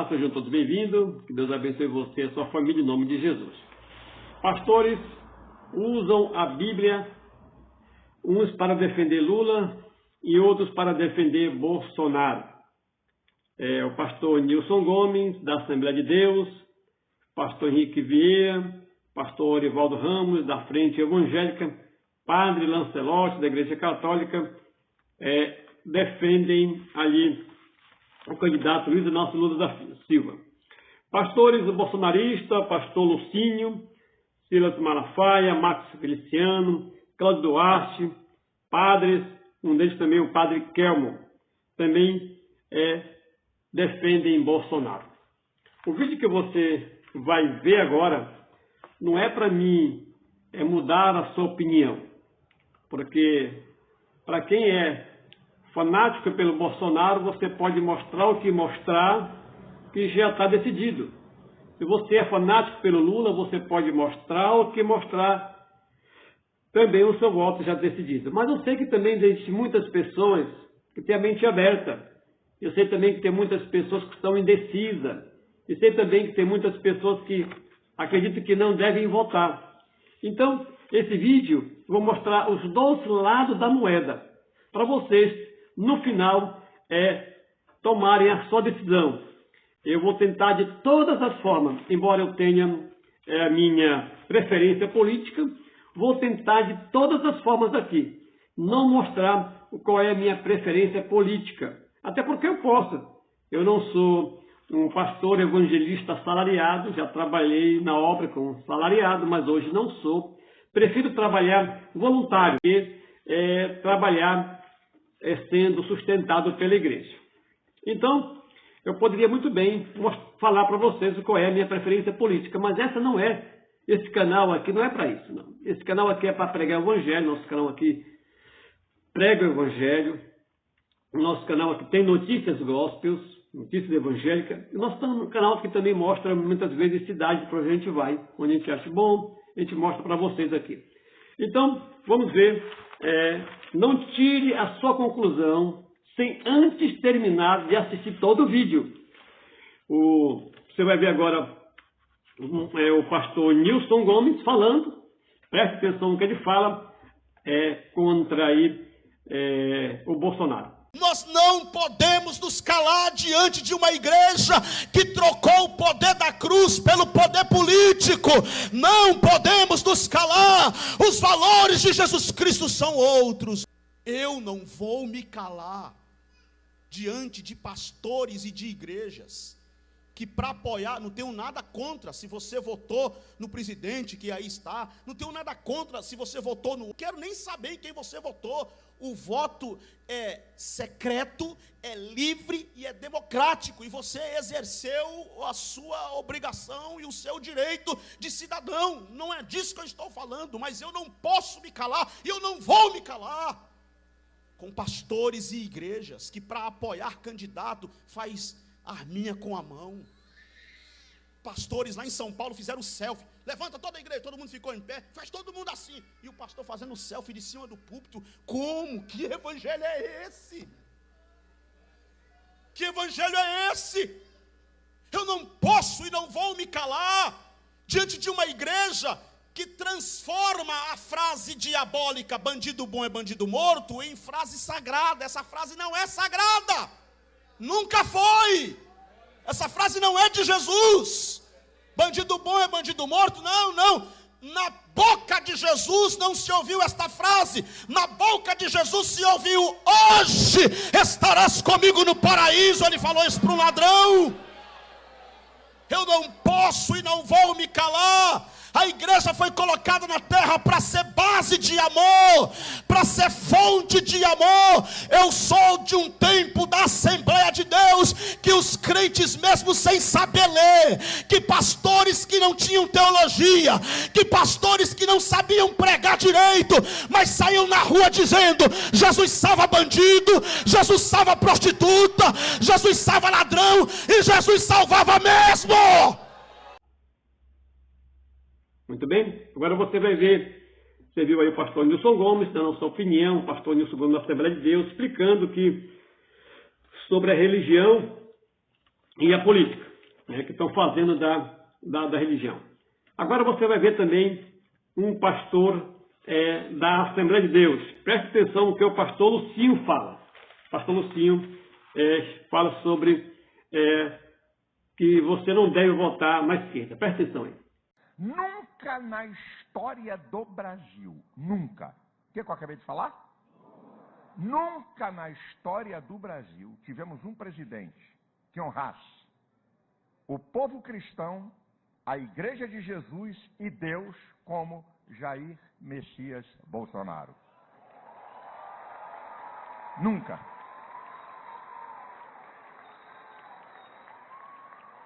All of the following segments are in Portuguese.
Olá, sejam todos bem-vindos. Que Deus abençoe você e a sua família em nome de Jesus. Pastores usam a Bíblia, uns para defender Lula e outros para defender Bolsonaro. O pastor Nilson Gomes, da Assembleia de Deus, pastor Henrique Vieira, pastor Orivaldo Ramos, da Frente Evangélica, padre Lancelotti, da Igreja Católica, defendem ali o candidato Luiz Inácio Lula da Silva. Pastores bolsonaristas, pastor Lucínio, Silas Malafaia, Marcos Feliciano, Cláudio Duarte, padres, um deles também o padre Kelmo, também defendem Bolsonaro. O vídeo que você vai ver agora não é para mim mudar a sua opinião, porque para quem é fanático pelo Bolsonaro, você pode mostrar o que mostrar, que já está decidido. Se você é fanático pelo Lula, você pode mostrar o que mostrar, também o seu voto já decidido. Mas eu sei que também existem muitas pessoas que têm a mente aberta. Eu sei também que tem muitas pessoas que estão indecisas. E sei também que tem muitas pessoas que acreditam que não devem votar. Então, esse vídeo, eu vou mostrar os dois lados da moeda, para vocês, no final, tomarem a sua decisão. Eu vou tentar de todas as formas, embora eu tenha a minha preferência política, vou tentar de todas as formas aqui, não mostrar qual é a minha preferência política. Até porque eu posso. Eu não sou um pastor evangelista assalariado, já trabalhei na obra como salariado, mas hoje não sou. Prefiro trabalhar voluntário e trabalhar sendo sustentado pela igreja. Então, eu poderia muito bem falar para vocês qual é a minha preferência política, mas esse canal aqui não é para isso, não. Esse canal aqui é para pregar o evangelho, nosso canal aqui prega o evangelho, nosso canal aqui tem notícias gospels, notícias evangélicas, e nosso canal aqui também mostra muitas vezes cidade para onde a gente vai, onde a gente acha bom, a gente mostra para vocês aqui. Então, vamos ver. Não tire a sua conclusão sem antes terminar de assistir todo o vídeo. Você vai ver agora o pastor Nilson Gomes falando. Preste atenção no que ele fala contra o Bolsonaro. Nós não podemos nos calar diante de uma igreja que trocou o poder da cruz pelo poder político. Não podemos nos calar. Os valores de Jesus Cristo são outros. Eu não vou me calar diante de pastores e de igrejas que, para apoiar, não tenho nada contra se você votou no presidente que aí está, não tenho nada contra se você votou no... Quero nem saber em quem você votou. O voto é secreto, é livre e é democrático, e você exerceu a sua obrigação e o seu direito de cidadão. Não é disso que eu estou falando, mas eu não posso me calar, e eu não vou me calar com pastores e igrejas que, para apoiar candidato, faz arminha com a mão. Pastores lá em São Paulo fizeram selfie. Levanta toda a igreja, todo mundo ficou em pé, faz todo mundo assim. E o pastor fazendo selfie de cima do púlpito. Como? Que evangelho é esse? Que evangelho é esse? Eu não posso e não vou me calar diante de uma igreja que transforma a frase diabólica, bandido bom é bandido morto, em frase sagrada. Essa frase não é sagrada. Nunca foi. Essa frase não é de Jesus. Bandido bom é bandido morto. Não. Na boca de Jesus não se ouviu esta frase. Na boca de Jesus se ouviu: hoje estarás comigo no paraíso. Ele falou isso para um ladrão. Eu não posso e não vou me calar. A igreja foi colocada na terra para ser base de amor, para ser fonte de amor. Eu sou de um tempo da Assembleia de Deus, que os crentes mesmo sem saber ler, que pastores que não tinham teologia, que pastores que não sabiam pregar direito, mas saíam na rua dizendo: Jesus salva bandido, Jesus salva prostituta, Jesus salva ladrão, e Jesus salvava mesmo. Muito bem, agora você vai ver, você viu aí o pastor Nilson Gomes, dando a sua opinião, o pastor Nilson Gomes da Assembleia de Deus, explicando que sobre a religião e a política. né, que estão fazendo da religião. Agora você vai ver também um pastor da Assembleia de Deus. Preste atenção no que o pastor Lucinho fala. O pastor Lucinho fala sobre que você não deve votar na esquerda. Preste atenção aí. Nunca na história do Brasil, nunca. O que eu acabei de falar? Nunca na história do Brasil tivemos um presidente que honrasse o povo cristão, a Igreja de Jesus e Deus como Jair Messias Bolsonaro. Nunca.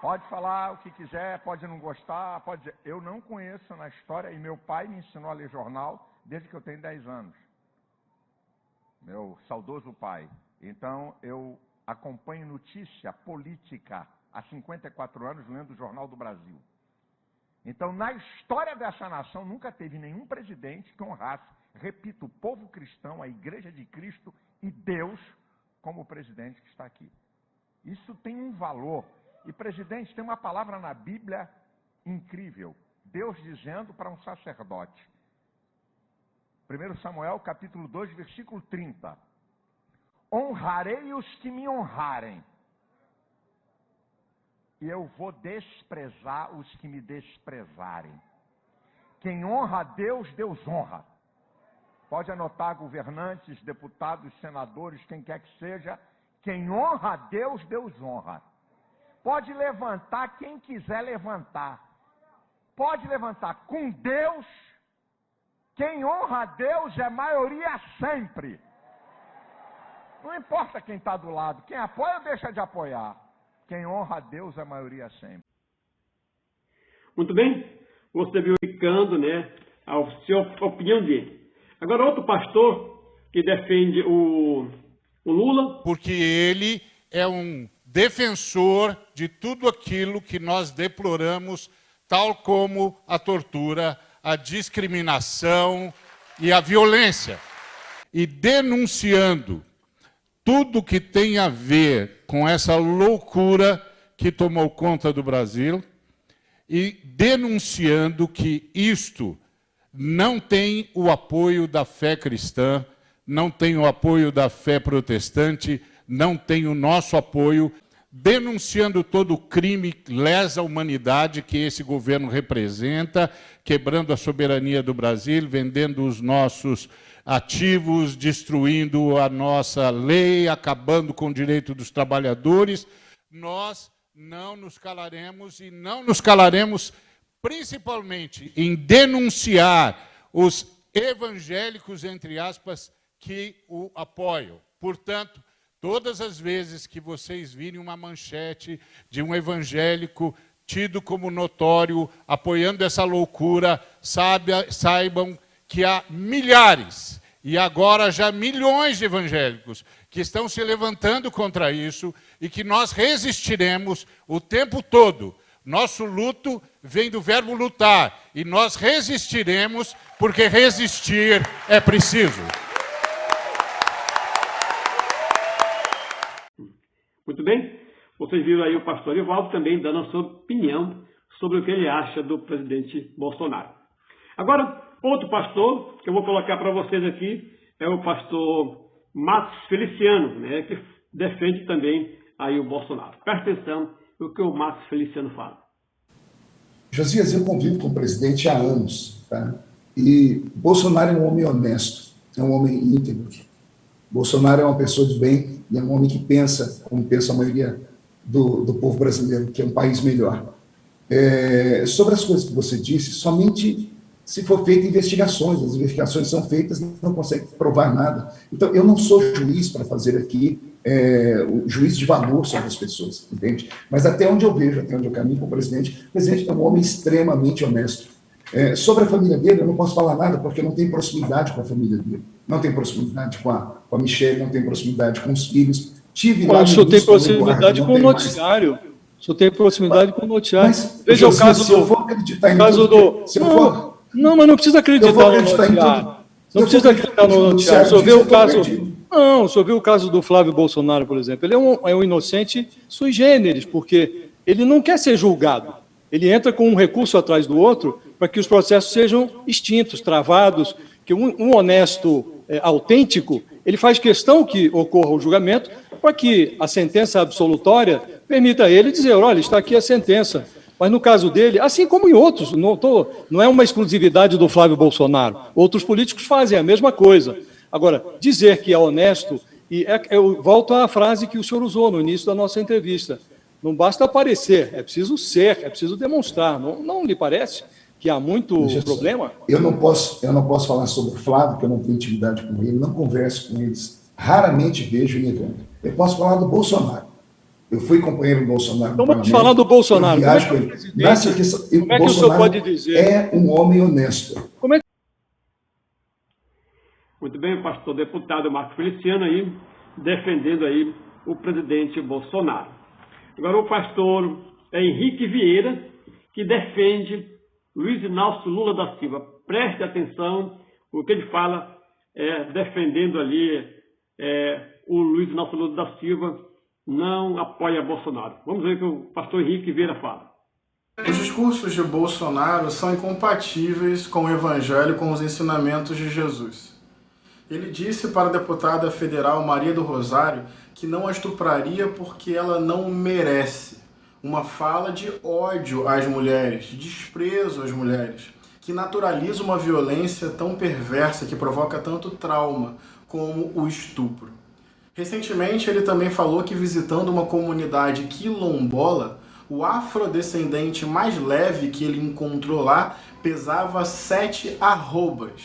Pode falar o que quiser, pode não gostar, pode dizer. Eu não conheço na história, e meu pai me ensinou a ler jornal desde que eu tenho 10 anos. Meu saudoso pai. Então, eu acompanho notícia política há 54 anos lendo o Jornal do Brasil. Então, na história dessa nação, nunca teve nenhum presidente que honrasse, repito, o povo cristão, a Igreja de Cristo e Deus como o presidente que está aqui. Isso tem um valor. E, presidente, tem uma palavra na Bíblia incrível. Deus dizendo para um sacerdote. 1 Samuel, capítulo 2, versículo 30. Honrarei os que me honrarem. E eu vou desprezar os que me desprezarem. Quem honra a Deus, Deus honra. Pode anotar governantes, deputados, senadores, quem quer que seja. Quem honra a Deus, Deus honra. Pode levantar quem quiser levantar. Pode levantar. Com Deus, quem honra a Deus é maioria sempre. Não importa quem está do lado. Quem apoia ou deixa de apoiar. Quem honra a Deus é maioria sempre. Muito bem. Você viu explicando, né, a opinião dele. Agora, outro pastor que defende o Lula. Porque ele é um defensor de tudo aquilo que nós deploramos, tal como a tortura, a discriminação e a violência. E denunciando tudo que tem a ver com essa loucura que tomou conta do Brasil e denunciando que isto não tem o apoio da fé cristã, não tem o apoio da fé protestante, não tem o nosso apoio, denunciando todo o crime, lesa humanidade que esse governo representa, quebrando a soberania do Brasil, vendendo os nossos ativos, destruindo a nossa lei, acabando com o direito dos trabalhadores. Nós não nos calaremos e não nos calaremos principalmente em denunciar os evangélicos, entre aspas, que o apoiam. Portanto, todas as vezes que vocês virem uma manchete de um evangélico tido como notório, apoiando essa loucura, saibam que há milhares, e agora já milhões de evangélicos que estão se levantando contra isso e que nós resistiremos o tempo todo. Nosso luto vem do verbo lutar, e nós resistiremos porque resistir é preciso. Muito bem. Vocês viram aí o pastor Ivaldo também dando a sua opinião sobre o que ele acha do presidente Bolsonaro. Agora, outro pastor que eu vou colocar para vocês aqui é o pastor Matos Feliciano, né, que defende também aí o Bolsonaro. Presta atenção no que o Matos Feliciano fala. Josias, eu convivo com o presidente há anos, tá? E Bolsonaro é um homem honesto, é um homem íntegro. Bolsonaro é uma pessoa de bem e é um homem que pensa, como pensa a maioria do povo brasileiro, que é um país melhor. Sobre as coisas que você disse, somente se for feita investigações, as investigações são feitas e não consegue provar nada. Então, eu não sou juiz para fazer aqui o juiz de valor sobre as pessoas, entende? Mas até onde eu vejo, até onde eu caminho com o presidente é um homem extremamente honesto. Sobre a família dele, eu não posso falar nada, porque eu não tenho proximidade com a família dele. Não tenho proximidade com a Michelle, não tenho proximidade com os filhos. O senhor tem proximidade com o noticiário. O senhor tem proximidade com o noticiário. Veja o caso do... Se eu for acreditar em tudo... Não, mas não precisa acreditar no noticiário. Não precisa acreditar no noticiário. O senhor vê o caso... Não, o senhor viu o caso do Flávio Bolsonaro, por exemplo. Ele é um inocente sui generis, porque ele não quer ser julgado. Ele entra com um recurso atrás do outro para que os processos sejam extintos, travados, que um honesto autêntico, ele faz questão que ocorra o julgamento para que a sentença absolutória permita a ele dizer, olha, está aqui a sentença. Mas no caso dele, assim como em outros, não é uma exclusividade do Flávio Bolsonaro. Outros políticos fazem a mesma coisa. Agora, dizer que é honesto, eu volto à frase que o senhor usou no início da nossa entrevista. Não basta aparecer, é preciso ser, é preciso demonstrar. Não lhe parece que há muito problema? Eu não posso falar sobre o Flávio, porque eu não tenho intimidade com ele, não converso com eles, raramente vejo em evento. Eu posso falar do Bolsonaro. Eu fui companheiro do Bolsonaro. Então vamos falar do Bolsonaro. Como é que o senhor pode dizer? É um homem honesto. Muito bem, o pastor deputado Marcos Feliciano aí, defendendo aí o presidente Bolsonaro. Agora o pastor Henrique Vieira, que defende Luiz Inácio Lula da Silva. Preste atenção o que ele fala, defendendo ali o Luiz Inácio Lula da Silva, não apoia Bolsonaro. Vamos ver o que o pastor Henrique Vieira fala. Os discursos de Bolsonaro são incompatíveis com o Evangelho, com os ensinamentos de Jesus. Ele disse para a deputada federal Maria do Rosário que não a estupraria porque ela não merece. Uma fala de ódio às mulheres, de desprezo às mulheres, que naturaliza uma violência tão perversa, que provoca tanto trauma como o estupro. Recentemente, ele também falou que visitando uma comunidade quilombola, o afrodescendente mais leve que ele encontrou lá pesava 7 arrobas,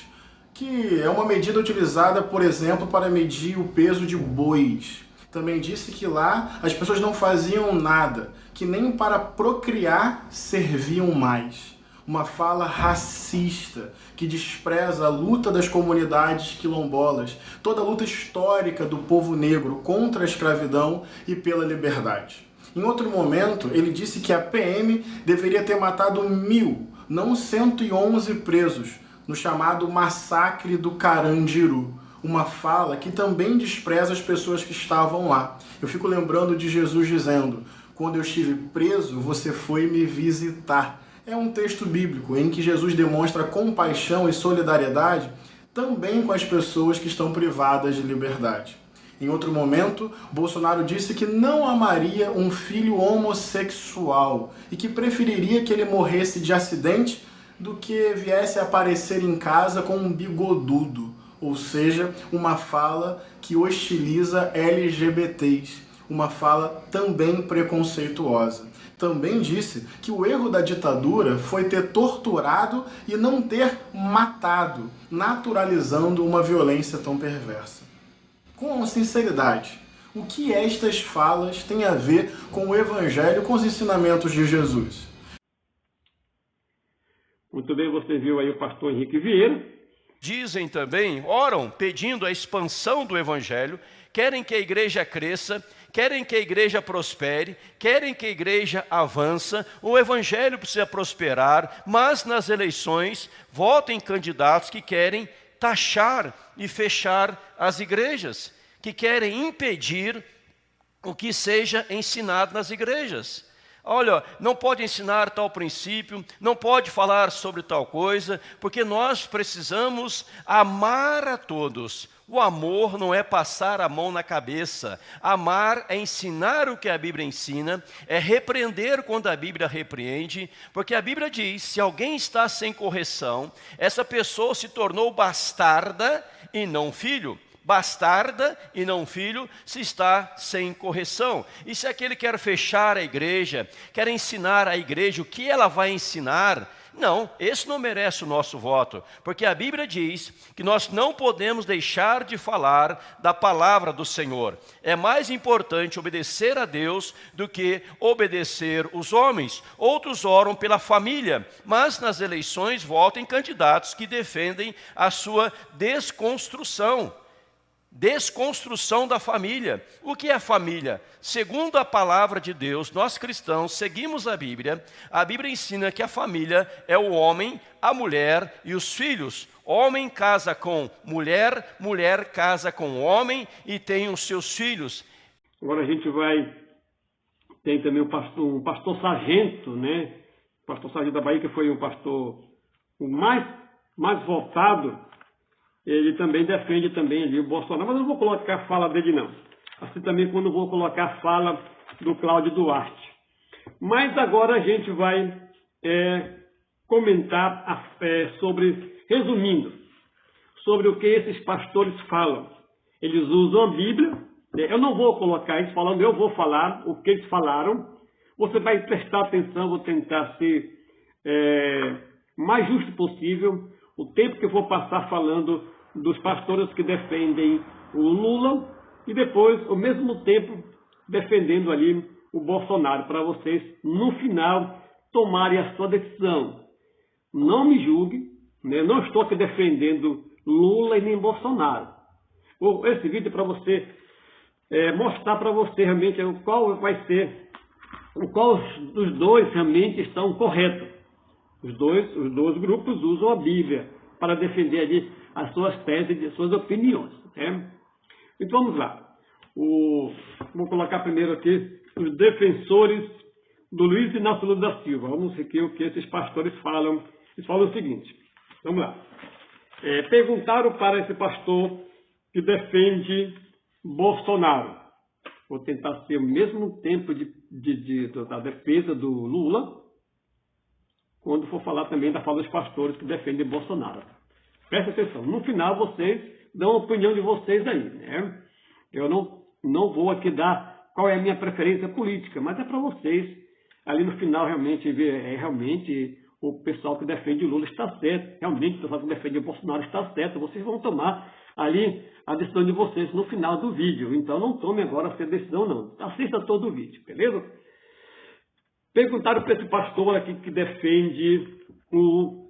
que é uma medida utilizada, por exemplo, para medir o peso de bois. Também disse que lá as pessoas não faziam nada, que nem para procriar serviam mais. Uma fala racista que despreza a luta das comunidades quilombolas, toda a luta histórica do povo negro contra a escravidão e pela liberdade. Em outro momento, ele disse que a PM deveria ter matado 1000, não 111 presos, no chamado massacre do Carandiru. Uma fala que também despreza as pessoas que estavam lá. Eu fico lembrando de Jesus dizendo, quando eu estive preso, você foi me visitar. É um texto bíblico em que Jesus demonstra compaixão e solidariedade também com as pessoas que estão privadas de liberdade. Em outro momento, Bolsonaro disse que não amaria um filho homossexual e que preferiria que ele morresse de acidente do que viesse a aparecer em casa com um bigodudo, ou seja, uma fala que hostiliza LGBTs, uma fala também preconceituosa. Também disse que o erro da ditadura foi ter torturado e não ter matado, naturalizando uma violência tão perversa. Com sinceridade, o que estas falas têm a ver com o Evangelho, com os ensinamentos de Jesus? Muito bem, você viu aí o pastor Henrique Vieira. Dizem também, oram pedindo a expansão do Evangelho, querem que a igreja cresça, querem que a igreja prospere, querem que a igreja avança, o evangelho precisa prosperar, mas nas eleições votem candidatos que querem taxar e fechar as igrejas, que querem impedir o que seja ensinado nas igrejas. Olha, não pode ensinar tal princípio, não pode falar sobre tal coisa, porque nós precisamos amar a todos. O amor não é passar a mão na cabeça. Amar é ensinar o que a Bíblia ensina, é repreender quando a Bíblia repreende, porque a Bíblia diz, se alguém está sem correção, essa pessoa se tornou bastarda e não filho. Bastarda e não filho se está sem correção. E se aquele quer fechar a igreja, quer ensinar a igreja o que ela vai ensinar, não, esse não merece o nosso voto, porque a Bíblia diz que nós não podemos deixar de falar da palavra do Senhor. É mais importante obedecer a Deus do que obedecer os homens. Outros oram pela família, mas nas eleições votam candidatos que defendem a sua desconstrução da família. O que é família? Segundo a palavra de Deus, nós cristãos seguimos a Bíblia ensina que a família é o homem, a mulher e os filhos. Homem casa com mulher, mulher casa com homem e tem os seus filhos. Agora a gente vai tem também um pastor Sargento, né? O pastor Sargento da Bahia, que foi um pastor o mais votado, ele também defende também ali o Bolsonaro, mas eu não vou colocar a fala dele não. Assim também quando vou colocar a fala do Cláudio Duarte. Mas agora a gente vai comentar resumindo, sobre o que esses pastores falam. Eles usam a Bíblia, eu não vou colocar eles falando, eu vou falar o que eles falaram. Você vai prestar atenção, vou tentar ser mais justo possível. O tempo que eu vou passar falando dos pastores que defendem o Lula e depois, ao mesmo tempo, defendendo ali o Bolsonaro, para vocês, no final, tomarem a sua decisão. Não me julgue, né? Não estou aqui defendendo Lula e nem Bolsonaro. Esse vídeo é para você mostrar para você realmente qual vai ser, qual dos dois realmente estão corretos. Os dois grupos usam a Bíblia para defender ali as suas teses e as suas opiniões. Né? Então vamos lá. Vou colocar primeiro aqui os defensores do Luiz Inácio Lula da Silva. Vamos ver aqui o que esses pastores falam. Eles falam o seguinte. Vamos lá. Perguntaram para esse pastor que defende Bolsonaro. Vou tentar ser o mesmo tempo da defesa do Lula, quando for falar também da fala dos pastores que defendem Bolsonaro. Presta atenção. No final, vocês dão a opinião de vocês aí. Né? Eu não vou aqui dar qual é a minha preferência política, mas é para vocês, ali no final, realmente ver, realmente o pessoal que defende o Lula está certo, realmente o pessoal que defende o Bolsonaro está certo, vocês vão tomar ali a decisão de vocês no final do vídeo. Então não tome agora essa decisão não, assista todo o vídeo, beleza? Perguntaram para esse pastor aqui que defende o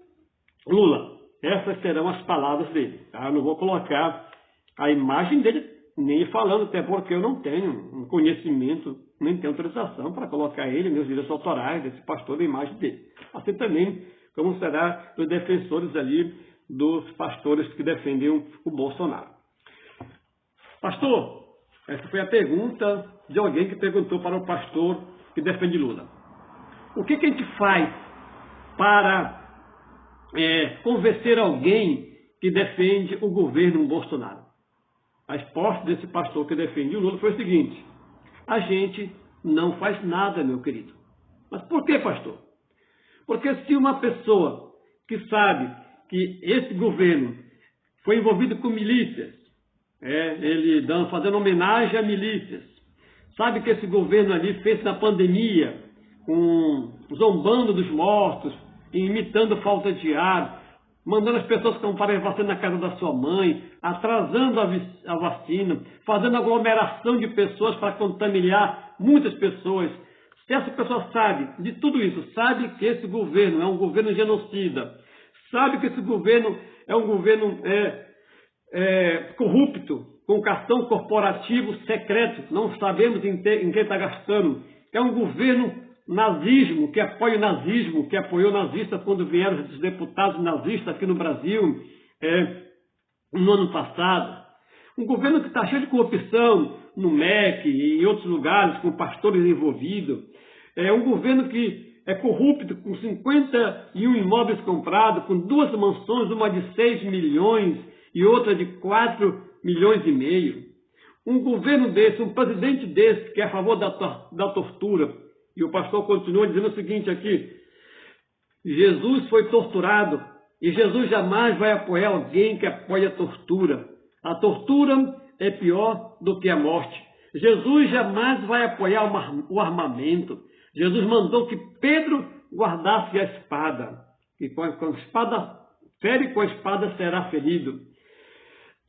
Lula. Essas serão as palavras dele. Tá? Eu não vou colocar a imagem dele nem falando, até porque eu não tenho um conhecimento, nem tenho autorização para colocar ele, meus direitos autorais, desse pastor, a imagem dele. Assim também como será dos defensores ali, dos pastores que defendem o Bolsonaro. Pastor, essa foi a pergunta de alguém que perguntou para o pastor que defende Lula. O que a gente faz para convencer alguém que defende o governo Bolsonaro? A resposta desse pastor que defende o Lula foi o seguinte: a gente não faz nada, meu querido. Mas por que, pastor? Porque se uma pessoa que sabe que esse governo foi envolvido com milícias, ele fazendo homenagem a milícias, sabe que esse governo ali fez na pandemia, zombando dos mortos, imitando falta de ar, mandando as pessoas comprarem vacina na casa da sua mãe, atrasando a vacina, fazendo aglomeração de pessoas para contaminar muitas pessoas. Se essa pessoa sabe de tudo isso, sabe que esse governo é um governo genocida, sabe que esse governo é um governo corrupto, com cartão corporativo secreto, não sabemos em quem está gastando, é um governo nazismo, que apoia o nazismo, que apoiou o nazista quando vieram os deputados nazistas aqui no Brasil no ano passado. Um governo que está cheio de corrupção no MEC e em outros lugares, com pastores envolvidos. É um governo que é corrupto, com 51 imóveis comprados, com 2 mansões, uma de 6 milhões e outra de 4 milhões e meio. Um governo desse, um presidente desse, que é a favor da tortura. E o pastor continua dizendo o seguinte aqui: Jesus foi torturado e Jesus jamais vai apoiar alguém que apoia a tortura. A tortura é pior do que a morte. Jesus jamais vai apoiar o armamento. Jesus mandou que Pedro guardasse a espada. E com a espada fere, com a espada será ferido.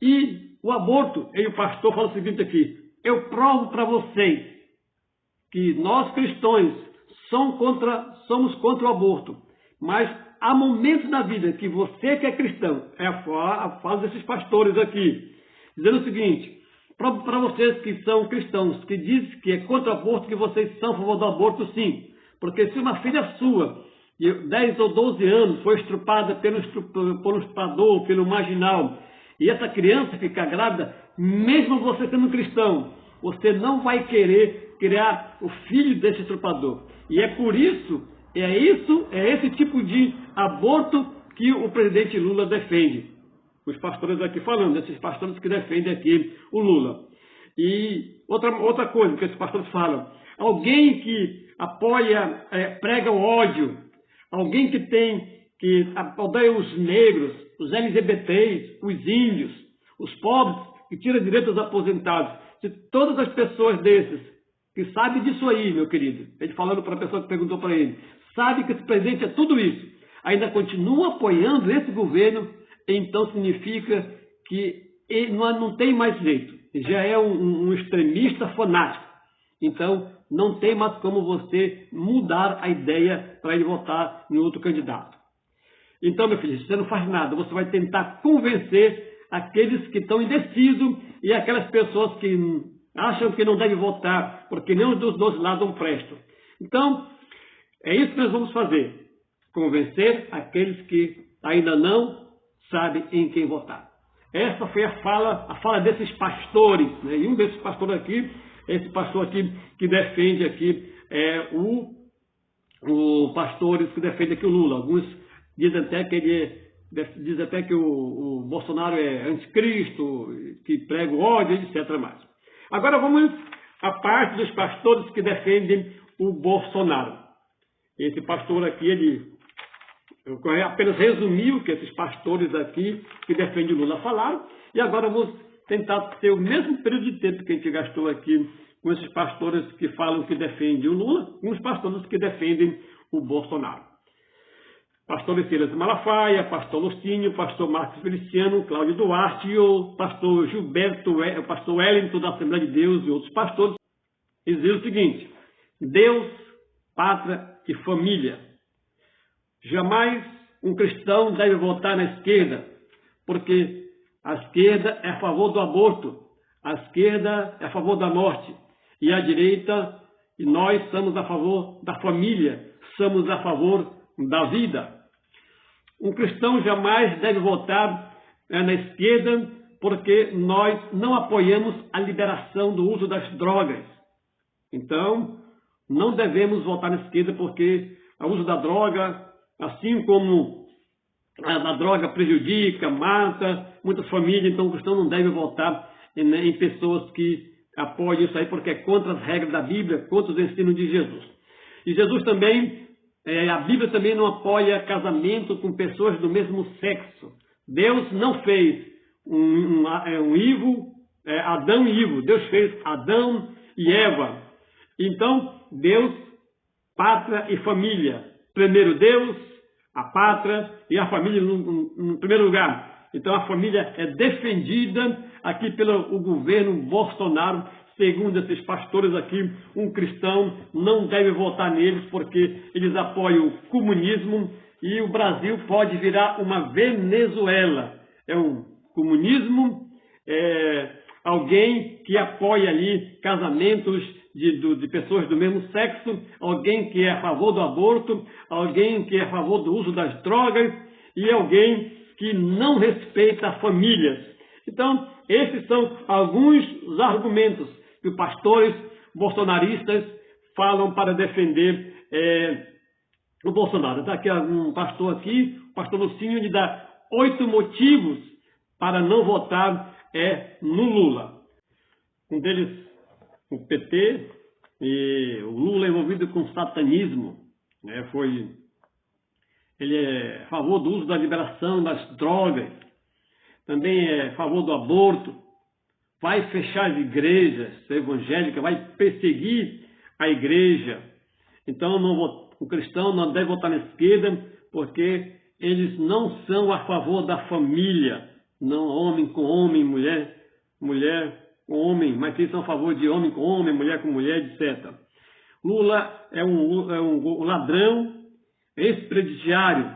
E o aborto, e o pastor fala o seguinte aqui: eu provo para vocês que nós cristãos somos contra o aborto, mas há momentos na vida que você que é cristão, a fala desses pastores aqui, dizendo o seguinte: para vocês que são cristãos, que dizem que é contra o aborto, que vocês são a favor do aborto, sim, porque se uma filha sua, de 10 ou 12 anos, foi estrupada pelo estuprador, pelo marginal, e essa criança ficar grávida, mesmo você sendo cristão, você não vai querer criar o filho desse usurpador. E é por isso, é esse tipo de aborto que o presidente Lula defende. Os pastores aqui falando, esses pastores que defendem aqui o Lula. E outra coisa que esses pastores falam, alguém que apoia, prega o ódio, alguém que odeia os negros, os LGBTs, os índios, os pobres, que tira direitos aos aposentados. Se todas as pessoas desses, que sabem disso aí, meu querido, ele falando para a pessoa que perguntou para ele, sabe que esse presidente é tudo isso, ainda continua apoiando esse governo, então significa que ele não tem mais jeito. Já é um extremista fanático. Então, não tem mais como você mudar a ideia para ele votar em outro candidato. Então, meu filho, você não faz nada. Você vai tentar convencer aqueles que estão indecisos e aquelas pessoas que acham que não devem votar, porque nenhum dos dois lados não prestam. Então, é isso que nós vamos fazer. Convencer aqueles que ainda não sabem em quem votar. Essa foi a fala desses pastores, né? E um desses pastores aqui, esse pastor aqui que defende aqui, o pastores que defende aqui o Lula. Alguns dizem até que o Bolsonaro é anticristo, que prega o ódio, etc. mais. Agora vamos à parte dos pastores que defendem o Bolsonaro. Esse pastor aqui, eu apenas resumi o que esses pastores aqui que defendem o Lula falaram, e agora vamos tentar ter o mesmo período de tempo que a gente gastou aqui com esses pastores que falam que defendem o Lula, com os pastores que defendem o Bolsonaro. Pastor Silas Malafaia, pastor Lucínio, pastor Marcos Feliciano, Cláudio Duarte e o pastor Gilberto, o pastor Wellington da Assembleia de Deus e outros pastores, dizem o seguinte: Deus, pátria e família. Jamais um cristão deve votar na esquerda, porque a esquerda é a favor do aborto, a esquerda é a favor da morte, e a direita, e nós somos a favor da família, somos a favor da vida. Um cristão jamais deve votar na esquerda, porque nós não apoiamos a liberação do uso das drogas. Então, não devemos votar na esquerda, porque o uso da droga, assim como a droga prejudica, mata muitas famílias, então o cristão não deve votar em pessoas que apoiam isso aí, porque é contra as regras da Bíblia, contra os ensinos de Jesus. E Jesus também, a Bíblia também não apoia casamento com pessoas do mesmo sexo. Deus não fez Adão e Ivo, Deus fez Adão e Eva. Então, Deus, pátria e família. Primeiro Deus, a pátria e a família no primeiro lugar. Então a família é defendida aqui pelo governo Bolsonaro. Segundo esses pastores aqui, um cristão não deve votar neles porque eles apoiam o comunismo e o Brasil pode virar uma Venezuela. É um comunismo, alguém que apoia ali casamentos de pessoas do mesmo sexo, alguém que é a favor do aborto, alguém que é a favor do uso das drogas e alguém que não respeita famílias. Então, esses são alguns dos argumentos que os pastores bolsonaristas falam para defender o Bolsonaro. Está aqui um pastor aqui, o pastor Lucínio, lhe dá 8 motivos para não votar no Lula. Um deles, o PT, e o Lula envolvido com satanismo, né? Ele é a favor do uso da liberação das drogas, também é a favor do aborto, vai fechar as igrejas evangélicas, vai perseguir a igreja. Então o cristão não deve votar na esquerda, porque eles não são a favor da família, não homem com homem, mulher com homem, mas eles são a favor de homem com homem, mulher com mulher, etc. Lula é um ladrão, ex-presidiário,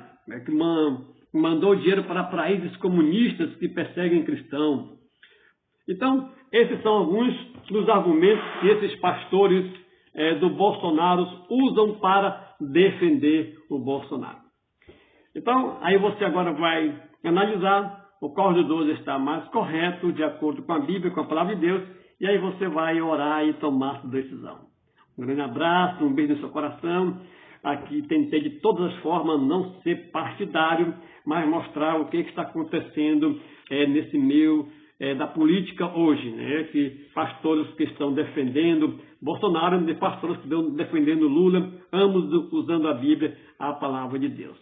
que mandou dinheiro para países comunistas que perseguem cristãos. Então, esses são alguns dos argumentos que esses pastores do Bolsonaro usam para defender o Bolsonaro. Então, aí você agora vai analisar o qual dos dois está mais correto, de acordo com a Bíblia, com a palavra de Deus, e aí você vai orar e tomar sua decisão. Um grande abraço, um beijo no seu coração. Aqui tentei de todas as formas não ser partidário, mas mostrar o que está acontecendo nesse meio da política hoje, né? Que pastores que estão defendendo Bolsonaro, de pastores que estão defendendo Lula, ambos usando a Bíblia, a palavra de Deus.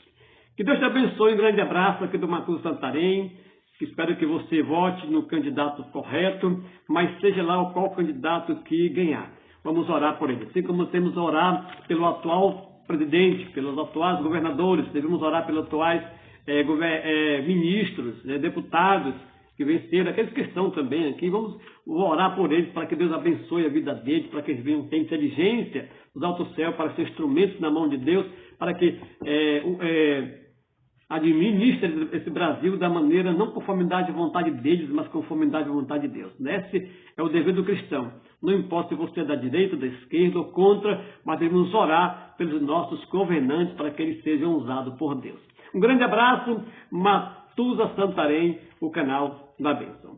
Que Deus te abençoe, um grande abraço aqui do Matuto Santarém. Espero que você vote no candidato correto, mas seja lá qual candidato que ganhar. Vamos orar por ele. Assim como temos a orar pelo atual presidente, pelos atuais governadores, devemos orar pelos atuais ministros, deputados que venceram, aqueles que estão também aqui. Vamos orar por eles para que Deus abençoe a vida deles, para que eles venham ter inteligência do alto céu, para ser instrumentos na mão de Deus, para que administre esse Brasil da maneira, não conformidade à vontade deles, mas conformidade à vontade de Deus. Esse é o dever do cristão. Não importa se você é da direita, da esquerda ou contra, mas devemos orar pelos nossos governantes para que eles sejam usados por Deus. Um grande abraço, Matusa Santarém, o canal da bênção.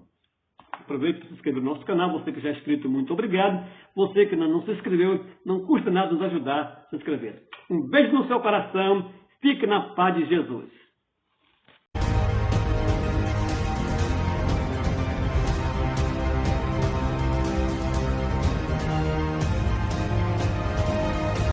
Aproveite para se inscrever no nosso canal, você que já é inscrito, muito obrigado. Você que não se inscreveu, não custa nada nos ajudar a se inscrever. Um beijo no seu coração, fique na paz de Jesus.